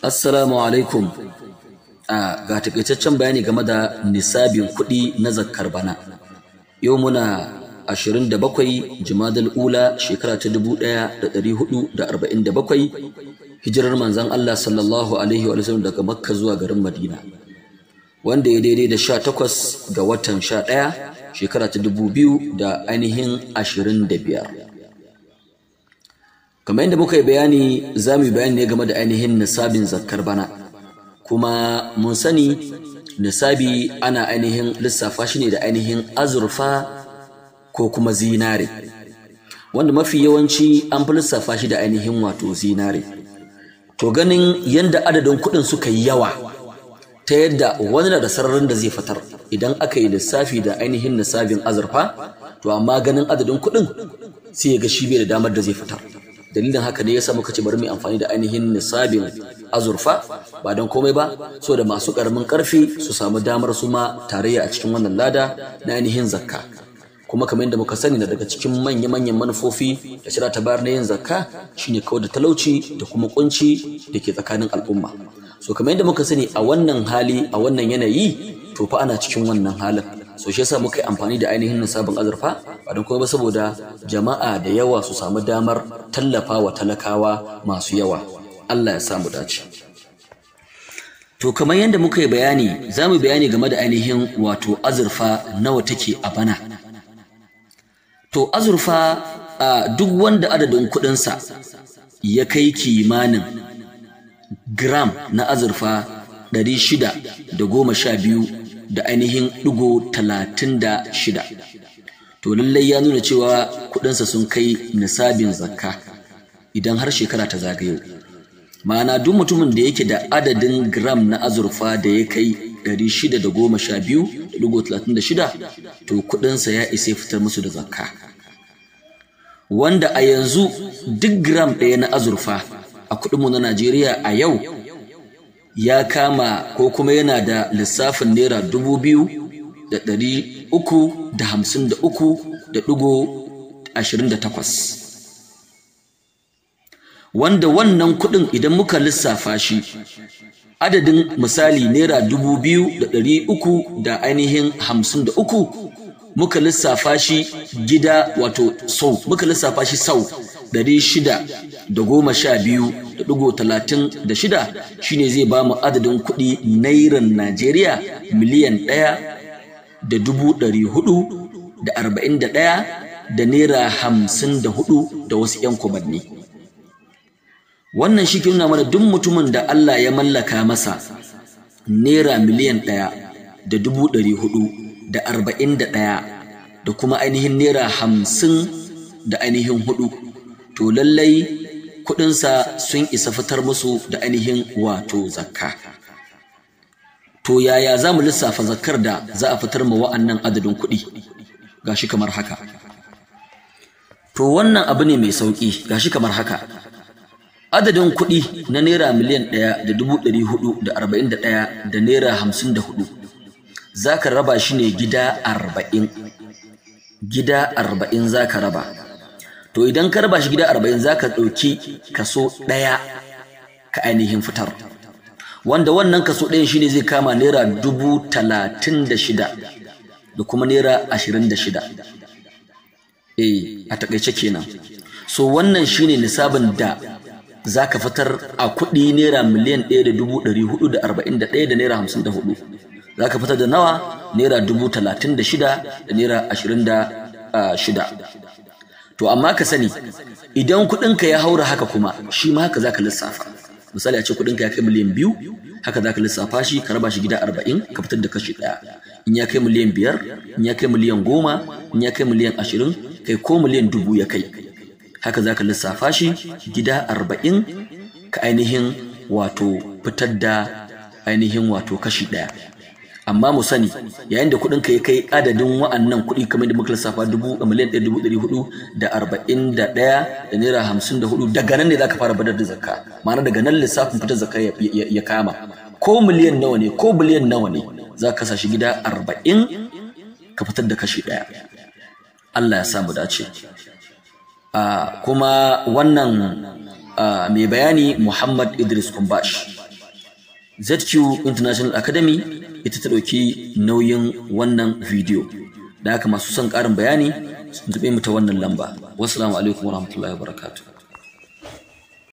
Assalamu alaikum. Ga takaitaccen bayani game da nisabin kuɗi na zakkar bana. Yau muna 27 Jumadal Ula shekara ta 1447 hijirar manzon Allah sallallahu alaihi wa sallam daga Makka zuwa garin Madina, wanda ya daidai da 18 ga watan 11 shekara ta 2025. Kamar yadda muka yi bayani, za mu yi bayani ne game da ainihin nisabin zakkar bana, kuma mun sani nisabi ana ainihin lissafa shi ne da ainihin azurfa ko kuma zinare, wanda mafi yawanci an fi lissafa shi da ainihin wato zinare. To ganin yadda adadin kuɗin suka yi yawa ta yadda wani na da sararin da zai fitar idan aka yi lissafi da ainihin nisabin azurfa, to amma ganin adadin kuɗin sai ya ga shi bai da damar da zai fitar. Dalilin haka ne yasa muka ce bari mu amfani da ainihin nisabin azurfa, ba don komai ba so da masu karamin karfi su samu damar su ma tarayya a cikin wannan lada na ainihin zakka. Kuma kamar yadda muka sani, na daga cikin manya-manyan manufofi da shari'a ta bayar na yin zakka shine kawar da talauci da kuma kunci da ke tsakanin al'umma. So kamar yadda muka sani, a wannan hali, a wannan yanayi, to fa ana cikin wannan halin. So shi yasa muka yi amfani da ainihin nisabin azurfa, ba don kuma ba saboda jama'a da yawa su samu damar tallafa wa talakawa masu yawa. Allah ya samu dace. To kamar yadda muka yi bayani, za mu bayani game da ainihin wato azurfa nawa take a bana. To azurfa duk wanda adadin kuɗinsa ya kai kimanin gram na azurfa 612 da ainihin ɗigo 36, to lallai ya nuna cewa kuɗinsa sun kai nisabin zakka idan har shekara ta zagayo. Ma'ana duk mutumin da yake da adadin gram na azurfa da ya kai 612.36, to kuɗinsa ya isa fitar musu da zakka, wanda a yanzu duk gram ɗaya na azurfa a kuɗinmu na Najeriya a yau ya kama ko kuma yana da lissafin naira 2,353.28, wanda wannan kuɗin idan muka lissafa shi adadin misali naira 2,300 da ainihin 53, muka lissafa shi gida wato sau, muka lissafa shi sau 612.36 shine zai ba mu adadin kuɗi nairan Najeriya miliyan 1,441 da naira 54 da wasu 'yan kubanni. Wannan shi ke nuna mana duk mutumin da Allah ya mallaka masa naira miliyan 1,441 da kuma ainihin naira 50 da ainihin 4, to lallai kuɗinsa sun isa fitar musu da ainihin wato zakka. To yaya za mu lissafa zakkar da za a fitar ma wa'annan adadin kuɗi? Gashi kamar haka. To wannan abu ne mai sauƙi, gashi kamar haka. Adadin kuɗi na naira miliyan 1,441 da naira 54 za ka raba shi ne gida 40. Gida 40 za ka raba. To idan ka raba shi gida 40 za ka ɗauki kaso 1 ka ainihin fitar, wanda wannan kaso 1 shi ne zai kama naira 36,000 da kuma naira 26. A taƙaice kenan. So wannan shi ne nisabin da za ka fitar a kuɗi naira miliyan 1,441 da naira 54. Za ka fitar da nawa? Naira 36,000 da naira 26. To amma ka sani, idan kuɗinka ya haura haka kuma shi ma haka za ka lissafa. Misali a ce kuɗinka ya kai miliyan 2, haka za ka lissafa shi, ka raba shi gida 40, ka fitar da kashi 1. In ya kai miliyan 5, in ya kai miliyan 10, in ya kai miliyan 20, kai ko miliyan 1000 ya kai, haka za ka lissafa shi gida 40 ka ainihin wato fitar da ainihin wato kashi 1. Amma mu sani, yayin da kuɗinka ya kai adadin wa'annan kuɗi kamar da muka lissafa miliyan 1,441 da naira 54, daga nan ne za ka fara badar da zakka. Ma'ana daga nan lissafin fitar zakka ya kama. Ko miliyan nawa ne, ko biliyan nawa ne, za ka kasa shi gida 40 ka fitar da kashi 1. Allah ya samu dace. Kuma wannan mai bayani Muhammad Idris Kumbash. ZQ International Academy ita ta ɗauki nauyin wannan bidiyo. Da haka masu son ƙarin bayani sun tuɓe mu ta wannan lamba. Wassalamu alaikum warahmatullahi wabarakatuh.